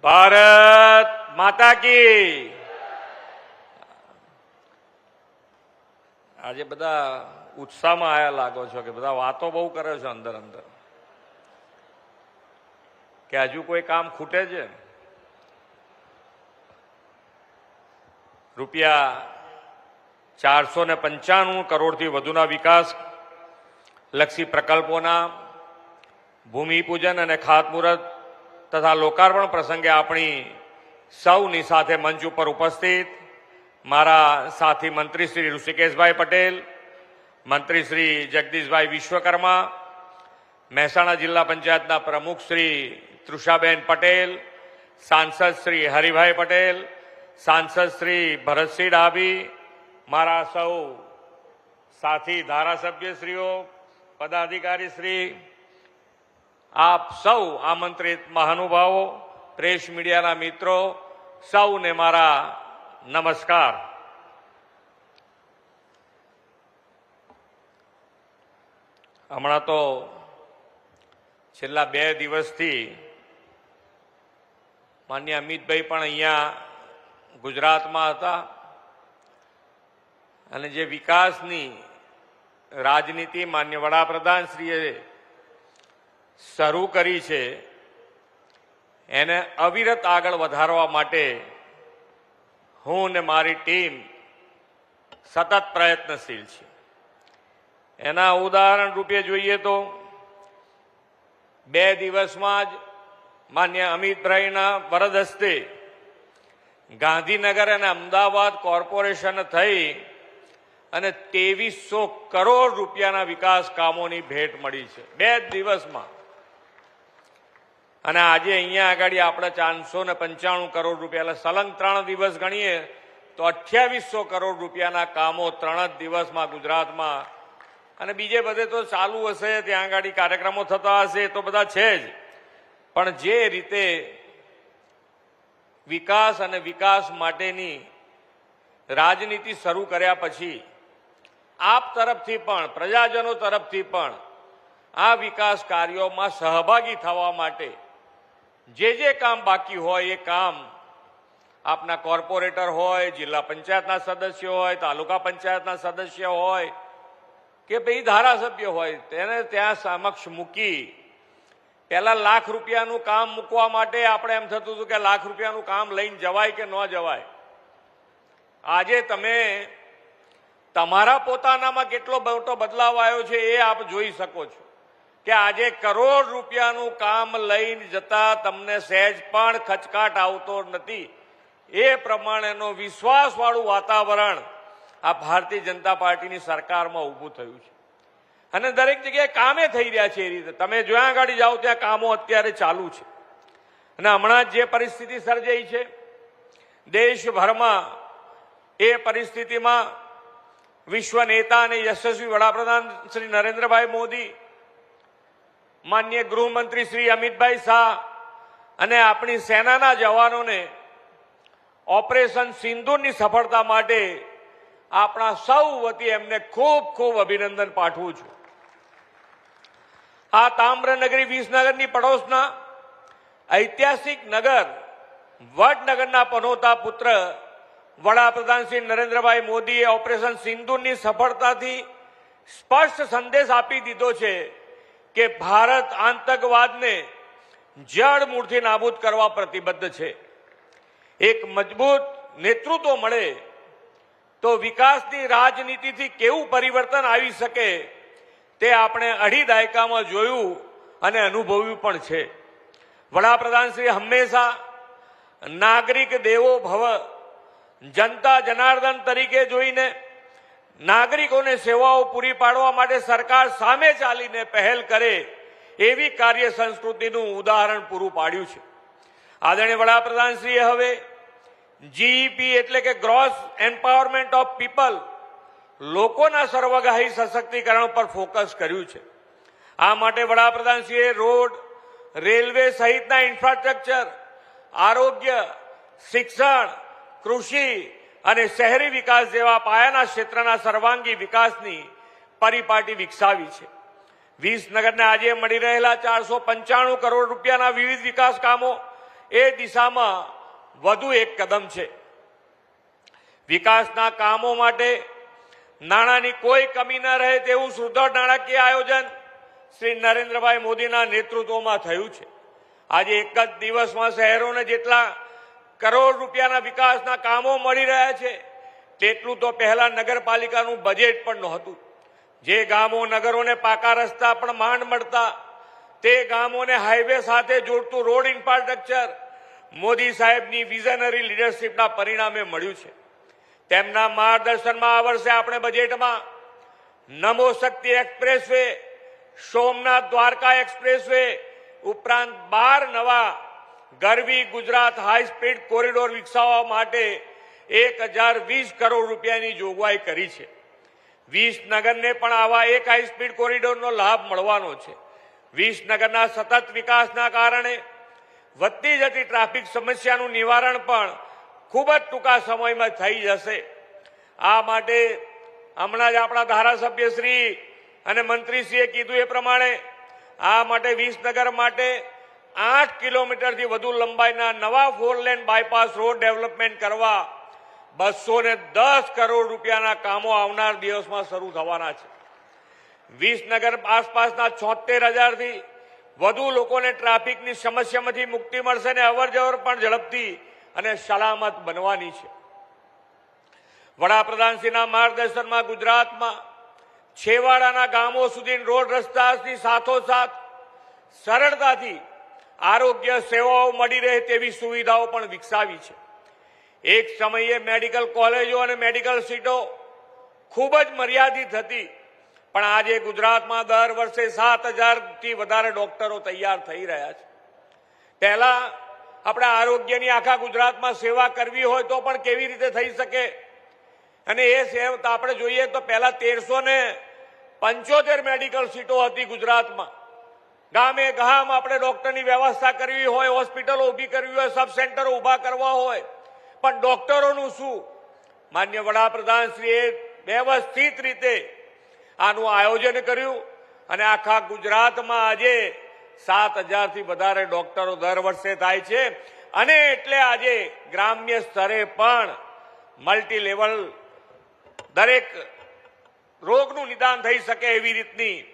ભારત માતા કી। આજે બધા ઉત્સાહમાં આયા લાગો છો કે બધા વાતો બહુ કરે છે અંદર અંદર કે હજુ કોઈ કામ ખૂટે છે। રૂપિયા 495 કરોડથી વધુના વિકાસ લક્ષી પ્રકલ્પોના ભૂમિપૂજન અને ખાતમુહૂર્ત તથા લોકાર્પણ પ્રસંગે આપણી સૌની સાથે મંચ ઉપર ઉપસ્થિત મારા સાથી મંત્રી શ્રી ઋષિકેશભાઈ પટેલ, મંત્રી શ્રી જગદીશભાઈ વિશ્વકર્મા, મહેસાણા જિલ્લા પંચાયતના પ્રમુખ શ્રી તૃષાબેન પટેલ, સાંસદ શ્રી હરિભાઈ પટેલ, સાંસદ શ્રી ભરતસિંહ ડાભી, મારા સૌ સાથી ધારાસભ્યશ્રીઓ, પદાધિકારી શ્રી, આપ સૌ આમંત્રિત મહાનુભાવો, પ્રેસ મીડિયાના મિત્રો, સૌને મારા નમસ્કાર। હમણાં તો છેલ્લા 2 દિવસથી માન્ય અમિતભાઈ પણ અહીંયા ગુજરાતમાં હતા અને જે વિકાસની રાજનીતિ માન્ય વડાપ્રધાનશ્રીએ શરૂ કરી છે એને અવિરત આગળ વધારવા માટે હું ને મારી ટીમ સતત પ્રયત્નશીલ છે। એના ઉદાહરણ રૂપે જોઈએ તો 2 દિવસમાં જ માન્ય અમિતભાઈના વરદ હસ્તે ગાંધીનગર અને અમદાવાદ કોર્પોરેશન થઈ અને 2300 કરોડ રૂપિયાના વિકાસ કામોની ભેટ મળી છે 2 દિવસમાં। અને આજે અહીંયા આગળ આપણે 495 કરોડ રૂપિયા, એટલે સલંગ 3 દિવસ ગણીએ તો 2800 કરોડ રૂપિયાના કામો 3 જ દિવસમાં ગુજરાતમાં, અને બીજે બધે તો ચાલુ હશે, ત્યાં આગળ કાર્યક્રમો થતા હશે, તો બધા છે જ, પણ જે રીતે વિકાસ અને વિકાસ માટેની રાજનીતિ શરૂ કર્યા પછી આપ તરફથી પણ, પ્રજાજનો તરફથી પણ આ વિકાસ કાર્યોમાં સહભાગી થવા માટે જે કામ બાકી હોય એ કામ આપના કોર્પોરેટર હોય, જિલ્લા પંચાયતના સદસ્યો હોય, તાલુકા પંચાયતના સદસ્ય હોય કે ભાઈ ધારાસભ્ય હોય, તેને ત્યાં સમક્ષ મૂકી પહેલા ₹1,00,000 રૂપિયાનું કામ મૂકવા માટે આપણે એમ થતું હતું કે ₹1,00,000 રૂપિયાનું કામ લઈને જવાય કે ન જવાય। આજે તમે તમારા પોતાનામાં કેટલો મોટો બદલાવ આવ્યો છે એ આપ જોઈ શકો છો કે આજે કરોડ રૂપિયાનું કામ લઈને જતા તમને સહેજ પણ ખચકાટ આવતો નથી। એ પ્રમાણેનો વિશ્વાસવાળું વાતાવરણ આ ભારતીય જનતા પાર્ટીની સરકારમાં ઊભું થયું છે અને દરેક જગ્યાએ કામે થઈ રહ્યા છે। એ રીતે તમે જ્યાં આગળ જાઓ ત્યાં કામો અત્યારે ચાલુ છે અને હમણાં જે પરિસ્થિતિ સર્જાઈ છે દેશભરમાં, એ પરિસ્થિતિમાં વિશ્વ નેતા અને યશસ્વી વડાપ્રધાન શ્રી નરેન્દ્રભાઈ મોદી, માન્ય ગૃહમંત્રી શ્રી અમિતભાઈ શાહ અને આપણી સેનાના જવાનોને ઓપરેશન સિંદૂરની સફળતા માટે આપણા સૌ વતી એમને ખૂબ ખૂબ અભિનંદન પાઠવું છું। આ તામ્રનગરી વિસનગરની પડોશના ઐતિહાસિક નગર વડનગરના પનોતા પુત્ર વડાપ્રધાન શ્રી નરેન્દ્રભાઈ મોદીએ ઓપરેશન સિંદૂરની સફળતાથી સ્પષ્ટ સંદેશ આપી દીધો છે કે ભારત આતંકવાદને જડમૂળથી નાબૂદ કરવા પ્રતિબદ્ધ છે। એક મજબૂત નેતૃત્વ મળે તો વિકાસની રાજનીતિથી કેવું પરિવર્તન આવી શકે તે આપણે 2.5 દાયકામાં જોયું અને અનુભવ્યું પણ છે। વડાપ્રધાનશ્રી હંમેશા નાગરિક દેવો ભવ, જનતા જનાર્દન તરીકે જોઈને નાગરિકોને સેવાઓ પૂરી પાડવા માટે સરકાર સામે ચાલીને પહેલ કરે એવી કાર્ય સંસ્કૃતિનું ઉદાહરણ પૂરું પાડ્યું છે। આદરણીય વડાપ્રધાનશ્રીએ હવે જીઈપી એટલે કે ગ્રોસ એમ્પાવરમેન્ટ ઓફ પીપલ, લોકોના સર્વગ્રાહી સશક્તિકરણ પર ફોકસ કર્યું છે। આ માટે વડાપ્રધાનશ્રીએ રોડ, રેલવે સહિતના ઇન્ફ્રાસ્ટ્રક્ચર, આરોગ્ય, શિક્ષણ, કૃષિ અને શહેરી વિકાસ જેવા પાયાના ક્ષેત્રના સર્વાંગી વિકાસની પરિપાટી વિકસાવી છે। વિસનગરને આજે મળી રહેલા 495 કરોડ રૂપિયાના વિવિધ વિકાસ કામો એ દિશામાં વધુ એક કદમ છે. વિકાસના કામો માટે નાણાંની કોઈ કમી ન રહે તેવું સુદૃઢ નાણાકીય આયોજન શ્રી નરેન્દ્રભાઈ મોદીના નેતૃત્વમાં થયું છે. આજે એક જ દિવસમાં શહેરોને જેટલા કરોડ રૂપિયાના વિકાસના કામો મળી રહ્યા છે તેટલું તો પહેલા નગરપાલિકાનું બજેટ પણ નહોતું. જે ગામો નગરોને પાકા રસ્તા પણ માંડ મળતા તે ગામોને હાઈવે સાથે જોડતું રોડ ઇન્ફ્રાસ્ટ્રક્ચર મોદી સાહેબની વિઝનરી લીડરશીપના પરિણામે મળ્યું છે. તેમના માર્ગદર્શનમાં આ વર્ષે આપણે બજેટમાં નમો શક્તિ એક્સપ્રેસવે, સોમનાથ દ્વારકા એક્સપ્રેસવે ઉપરાંત 12 નવા ગરવી ગુજરાત હાઈ સ્પીડ કોરિડોર વિકસાવવા માટે 1020 કરોડ રૂપિયાની જોગવાઈ કરી છે. 20નગરને પણ આવા એક હાઈ સ્પીડ કોરિડોરનો લાભ મળવાનો છે. 20નગરના સતત વિકાસના કારણે વધતી જતી ટ્રાફિક સમસ્યાનું નિવારણ પણ ખૂબ જ ટૂંકા સમયમાં થઈ જશે. આ માટે હમણાં જ આપણા ધારાસભ્યશ્રી અને મંત્રીશ્રીએ કીધું એ પ્રમાણે આ માટે 20નગર માટે 8 કિલોમીટરથી વધુ લંબાઈના નવા 4 લેન બાયપાસ રોડ ડેવલપમેન્ટ કરવા 210 કરોડ રૂપિયાના કામો આવનાર દિવસમાં શરૂ થવાના છે. 20નગર આસપાસના 76,000થી વધુ લોકોને ટ્રાફિકની સમસ્યામાંથી મુક્તિ મળશે અને અવરજવર પણ ઝડપથી અને સલામત બનવાની છે. વડાપ્રધાનશ્રીના માર્ગદર્શનમાં ગુજરાતમાં છેવાડાના ગામો સુધી રોડ રસ્તાની સાથોસાથ સરળતાથી આરોગ્ય સેવાઓ મળી રહે તેવી સુવિધાઓ પણ વિકસાવી છે. એક સમયે મેડિકલ કોલેજો અને મેડિકલ સીટો ખૂબ જ મર્યાદિત હતી, પણ આજે ગુજરાતમાં દર વર્ષે 7,000થી વધારે ડોક્ટરો તૈયાર થઈ રહ્યા છે. પહેલા આપણે આરોગ્યની આખા ગુજરાતમાં સેવા કરવી હોય તો પણ કેવી રીતે થઈ શકે, અને એ સેવા આપણે જોઈએ તો પહેલા 1375 મેડિકલ સીટો હતી ગુજરાતમાં. ગામે ગામ આપણે ડોક્ટરની વ્યવસ્થા કરવી હોય, હોસ્પિટલો ઊભી કરવી હોય, સબ સેન્ટરો ઊભા કરવા હોય, પણ ડોક્ટરોનું શું? માન્ય વડાપ્રધાનશ્રીએ વ્યવસ્થિત રીતે આનું આયોજન કર્યું અને આખા ગુજરાતમાં આજે 7,000થી વધારે ડોક્ટરો દર વર્ષે થાય છે. અને એટલે આજે ગ્રામ્ય સ્તરે પણ મલ્ટી લેવલ દરેક રોગનું નિદાન થઈ શકે એવી રીતની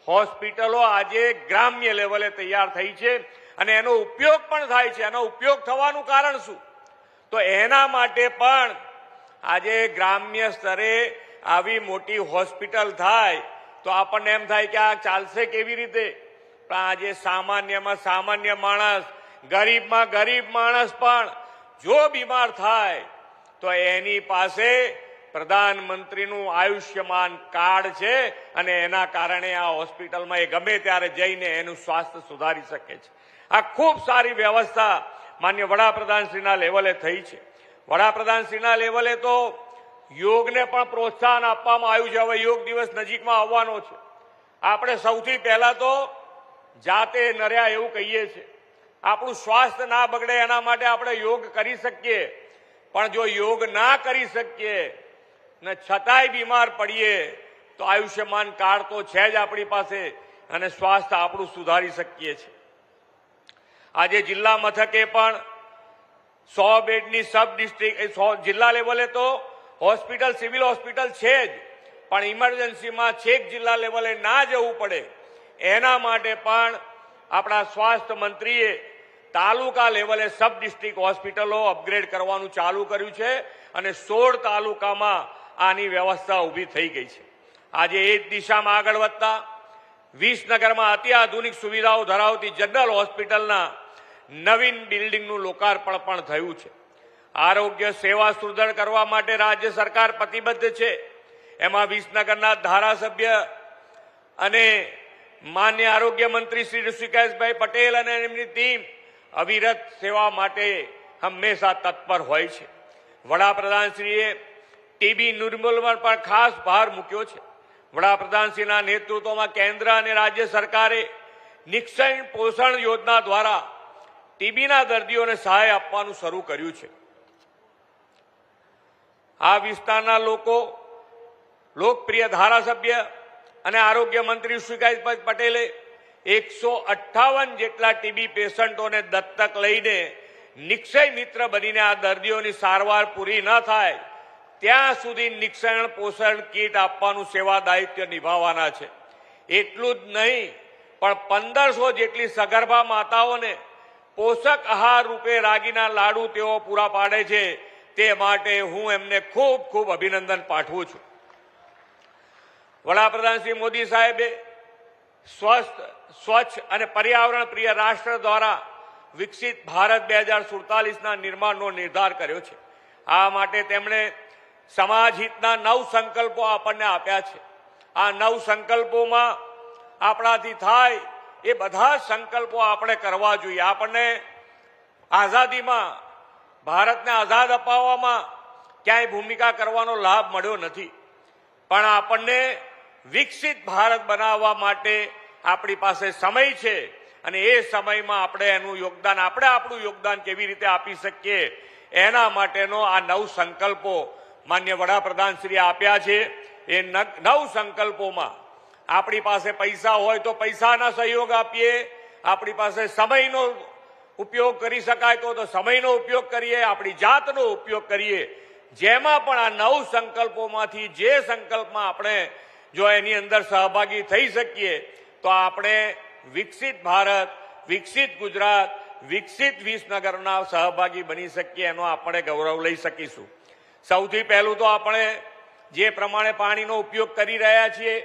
હોસ્પિટલો આજે ગ્રામ્ય લેવલે તૈયાર થઈ છે અને એનો ઉપયોગ પણ થાય છે. એનો ઉપયોગ થવાનું કારણ શું? તો એના માટે પણ આજે ગ્રામ્ય સ્તરે આવી મોટી હોસ્પિટલ થાય તો આપણને એમ થાય કે આ ચાલશે કેવી રીતે? પણ આજે સામાન્યમાં સામાન્ય માણસ, ગરીબમાં ગરીબ માણસ પણ જો બીમાર થાય તો એની પાસે પ્રધાનમંત્રીનું આયુષ્યમાન કાર્ડ છે અને એના કારણે આ હોસ્પિટલમાં એ ગમે ત્યારે જઈને એનું સ્વાસ્થ્ય સુધારી શકે છે. આ ખૂબ સારી વ્યવસ્થા માન્ય વડાપ્રધાનશ્રીના લેવલે થઈ છે. વડાપ્રધાનશ્રીના લેવલે તો યોગને પણ પ્રોત્સાહન આપવામાં આવ્યું છે. હવે યોગ દિવસ નજીકમાં આવવાનો છે. આપણે સૌથી પહેલા તો જાતે નર્યા એવું કહીએ છીએ. આપણું સ્વાસ્થ્ય ના બગડે એના માટે આપણે યોગ કરી શકીએ, પણ જો યોગ ના કરી શકીએ ને છતાંય બીમાર પડીએ તો આયુષ્યમાન કાર્ડ તો છે જ આપણી પાસે અને સ્વાસ્થ્ય આપણું સુધારી શકીએ છીએ. આજે જિલ્લા મથકે પણ 100 બેડની સબ ડિસ્ટ્રિક્ટ જિલ્લા લેવલે તો હોસ્પિટલ, સિવિલ હોસ્પિટલ છે જ, પણ ઇમરજન્સીમાં છેક જિલ્લા લેવલે ના જવું પડે એના માટે પણ આપણા સ્વાસ્થ્ય મંત્રીએ તાલુકા લેવલે સબ ડિસ્ટ્રિક્ટ હોસ્પિટલો અપગ્રેડ કરવાનું ચાલુ કર્યું છે અને 16 તાલુકામાં આની વ્યવસ્થા ઊભી થઈ ગઈ છે. આજે એ જ દિશામાં આગળ વધતા 20નગરમાં અત્યાધુનિક સુવિધાઓ ધરાવતી જનરલ હોસ્પિટલના નવીન બિલ્ડિંગનું લોકાર્પણ પણ થયું છે. આરોગ્ય સેવા સુદૃઢ કરવા માટે રાજ્ય સરકાર પ્રતિબદ્ધ છે. એમાં 20નગરના ધારાસભ્ય અને માન્ય આરોગ્ય મંત્રી શ્રી ઋષિકેશભાઈ પટેલ અને એમની ટીમ અવિરત સેવા માટે હંમેશા તત્પર હોય છે. વડાપ્રધાનશ્રીએ ટીબી નિર્મૂલન પર ખાસ ભાર મૂક્યો છે. વડાપ્રધાનશ્રીના નેતૃત્વમાં કેન્દ્ર અને રાજ્ય સરકારે નિક્ષય પોષણ યોજના દ્વારા ટીબીના દર્દીઓને સહાય આપવાનું શરૂ કર્યું છે. આ વિસ્તારના લોકો લોકપ્રિય ધારાસભ્ય અને આરોગ્ય મંત્રી ઋષિકેશભાઈ પટેલે 158 જેટલા ટીબી પેશન્ટોને દત્તક લઈને નિક્ષય મિત્ર બનીને આ દર્દીઓની સારવાર પૂરી ન થાય ત્યાં સુધી નિક્ષણ પોષણ કીટ આપવાનું સેવા દાયિત્વ નિભાવવાના છે. એટલું જ નહીં પણ 1500 જેટલી સગર્ભા માતાઓને પોષક આહાર રૂપે રાગીના લાડુ તેઓ પૂરા પાડે છે. તે માટે હું એમને ખૂબ ખૂબ અભિનંદન પાઠવું છું. વડાપ્રધાન શ્રી મોદી સાહેબે સ્વચ્છ અને પર્યાવરણ પ્રિય રાષ્ટ્ર દ્વારા વિકસિત ભારત 2047ના નિર્માણનો નિર્ધાર કર્યો છે. આ માટે તેમણે સમાજ હિતના 9 સંકલ્પો આપણને આપ્યા છે. આ 9 સંકલ્પોમાં આપણાથી થાય એ બધા સંકલ્પો આપણે કરવા જોઈએ. આપણને આઝાદીમાં ભારતને આઝાદ અપાવવામાં ક્યાંય ભૂમિકા કરવાનો લાભ મળ્યો નથી, પણ આપણને વિકસિત ભારત બનાવવા માટે આપણી પાસે સમય છે અને એ સમયમાં આપણે એનું યોગદાન આપણું યોગદાન કેવી રીતે આપી શકીએ એના માટેનો આ 9 સંકલ્પો માન્ય વડાપ્રધાન શ્રી આપ્યા છે. એ 9 સંકલ્પોમાં આપણી પાસે પૈસા હોય તો પૈસાના સહયોગ આપીએ, આપણી પાસે સમયનો ઉપયોગ કરી શકાય તો સમયનો ઉપયોગ કરીએ, આપણી જાતનો ઉપયોગ કરીએ. જેમાં પણ આ 9 સંકલ્પોમાંથી જે સંકલ્પમાં આપણે જો એની અંદર સહભાગી થઈ શકીએ તો આપણે વિકસિત ભારત, વિકસિત ગુજરાત, વિકસિત વિસનગરના સહભાગી બની શકીએ, એનો આપણે ગૌરવ લઈ શકીશું. સૌથી પહેલું તો આપણે જે પ્રમાણે પાણીનો ઉપયોગ કરી રહ્યા છીએ,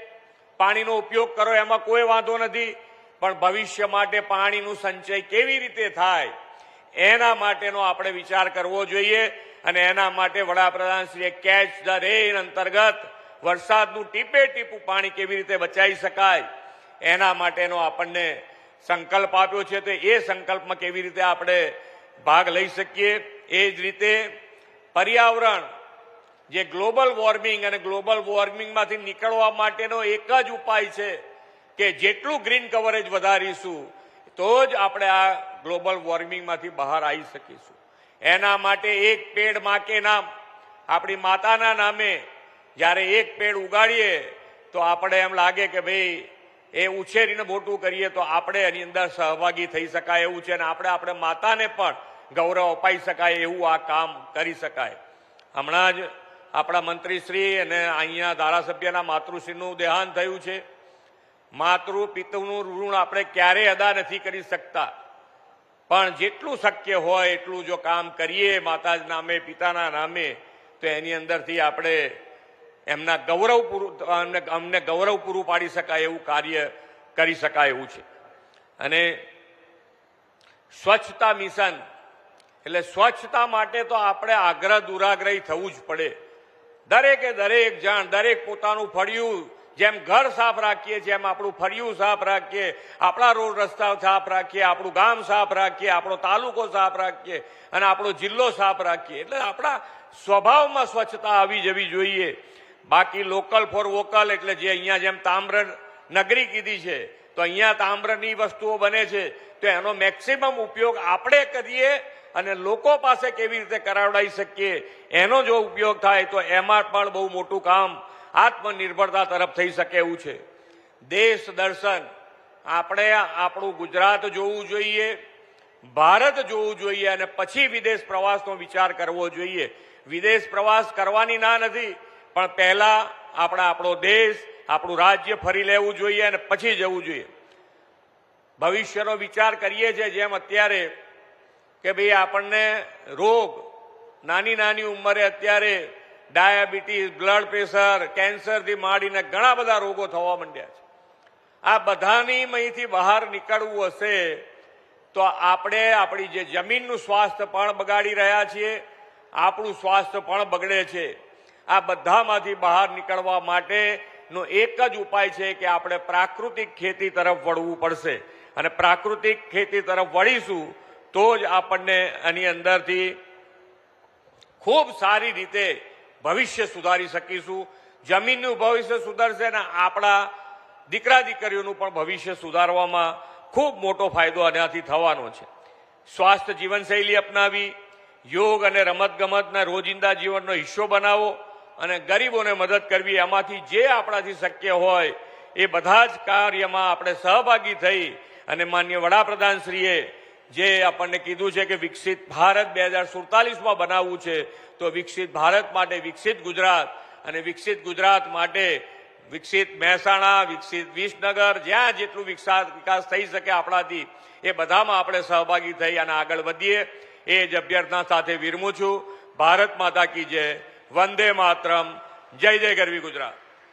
પાણીનો ઉપયોગ કરો એમાં કોઈ વાંધો નથી, પણ ભવિષ્ય માટે પાણીનું સંચય કેવી રીતે થાય એના માટેનો આપણે વિચાર કરવો જોઈએ. અને એના માટે વડાપ્રધાનશ્રીએ કેચ ધ રેન અંતર્ગત વરસાદનું ટીપે ટીપું પાણી કેવી રીતે બચાવી શકાય એના માટેનો આપણને સંકલ્પ આપ્યો છે. તો એ સંકલ્પમાં કેવી રીતે આપણે ભાગ લઈ શકીએ. એ જ રીતે પર્યાવરણ જે ગ્લોબલ વોર્મિંગ અને ગ્લોબલ વોર્મિંગમાંથી નીકળવા માટેનો એક જ ઉપાય છે કે જેટલું ગ્રીન કવરેજ વધારીશું તો જ આપણે આ ગ્લોબલ વોર્મિંગમાંથી બહાર આવી શકીશું. એના માટે એક પેડ માં કે નામ, આપણી માતાના નામે જ્યારે એક પેડ ઉગાડીએ તો આપણે એમ લાગે કે ભાઈ એ ઉછેરીને મોટું કરીએ તો આપણે એની અંદર સહભાગી થઈ શકાય એવું છે અને આપણે માતાને પણ ગૌરવ અપાઈ શકાય એવું આ કામ કરી શકાય. હમણાં જ આપણા મંત્રીશ્રી અને અહીંયા ધારાસભ્યના માતૃશ્રીનું દેહાંત થયું છે. માતૃ પિતૃનું ઋણ આપણે ક્યારેય અદા નથી કરી શકતા, પણ જેટલું શક્ય હોય એટલું જો કામ કરીએ માતાના નામે, પિતાના નામે, તો એની અંદરથી આપણે એમના અમને ગૌરવ પૂરું પાડી શકાય એવું કાર્ય કરી શકાય એવું છે. અને સ્વચ્છતા મિશન એટલે સ્વચ્છતા માટે તો આપણે આગ્રહ દુરાગ્રહી થવું જ પડે. દરેકે દરેક જણ દરેક પોતાનું ફળિયું જેમ ઘર સાફ રાખીએ, જેમ આપણું ફળિયું સાફ રાખીએ, આપણા રોડ રસ્તા સાફ રાખીએ, આપણું ગામ સાફ રાખીએ, આપણો તાલુકો સાફ રાખીએ અને આપણો જિલ્લો સાફ રાખીએ, એટલે આપણા સ્વભાવમાં સ્વચ્છતા આવી જવી જોઈએ. બાકી લોકલ ફોર વોકલ એટલે જે અહીંયા જેમ તામ્ર નગરી કીધી છે તો અહીંયા તામ્રની વસ્તુઓ બને છે તો એનો મેક્સિમમ ઉપયોગ આપણે કરીએ અને લોકો પાસે કેવી રીતે કરાવડાવી શકીએ એનો જો ઉપયોગ થાય તો એમાં પણ બહુ મોટું કામ આત્મનિર્ભરતા તરફ થઈ શકે એવું છે. દેશ દર્શન આપણે આપણું ગુજરાત જોવું જોઈએ, ભારત જોવું જોઈએ અને પછી વિદેશ પ્રવાસનો વિચાર કરવો જોઈએ. વિદેશ પ્રવાસ કરવાની ના નથી, પણ પહેલા આપણો દેશ, આપણું રાજ્ય ફરી લેવું જોઈએ અને પછી જવું જોઈએ. ભવિષ્યનો વિચાર કરીએ છીએ જેમ અત્યારે કે ભાઈ આપણને રોગ નાની નાની ઉંમરે અત્યારે ડાયાબિટીસ, બ્લડ પ્રેશર, કેન્સરથી માંડીને ઘણા બધા રોગો થવા માંડ્યા છે. આ બધાની અહીંથી બહાર નીકળવું હશે તો આપણે આપણી જે જમીનનું સ્વાસ્થ્ય પણ બગાડી રહ્યા છીએ, આપણું સ્વાસ્થ્ય પણ બગડે છે. આ બધામાંથી બહાર નીકળવા માટેનો એક જ ઉપાય છે કે આપણે પ્રાકૃતિક ખેતી તરફ વળવું પડશે અને પ્રાકૃતિક ખેતી તરફ વળીશું તો જ આપણને આની અંદરથી ખૂબ સારી રીતે ભવિષ્ય સુધારી શકીશું. જમીનનું ભવિષ્ય સુધરશે અને આપણા દીકરા દીકરીઓનું પણ ભવિષ્ય સુધારવામાં ખૂબ મોટો ફાયદો આનાથી થવાનો છે. સ્વાસ્થ્ય જીવનશૈલી અપનાવી, યોગ અને રમતગમતના રોજિંદા જીવનનો હિસ્સો બનાવો અને ગરીબોને મદદ કરવી, એમાંથી જે આપણાથી શક્ય હોય એ બધા જ કાર્યમાં આપણે સહભાગી થઈ અને માનનીય વડાપ્રધાનશ્રીએ જે આપણને કીધું છે કે વિકસિત ભારત 2047માં બનાવવું છે, તો વિકસિત ભારત માટે વિકસિત ગુજરાત અને વિકસિત ગુજરાત માટે વિકસિત મહેસાણા, વિકસિત વિસનગર, જ્યાં જેટલું વિકાસ થઈ શકે આપણાથી એ બધામાં આપણે સહભાગી થઈ અને આગળ વધીએ એ જ અભ્યર્થના સાથે વિરમું છું. ભારત માતા કી જય, વંદે માતરમ, જય જય ગરવી ગુજરાત.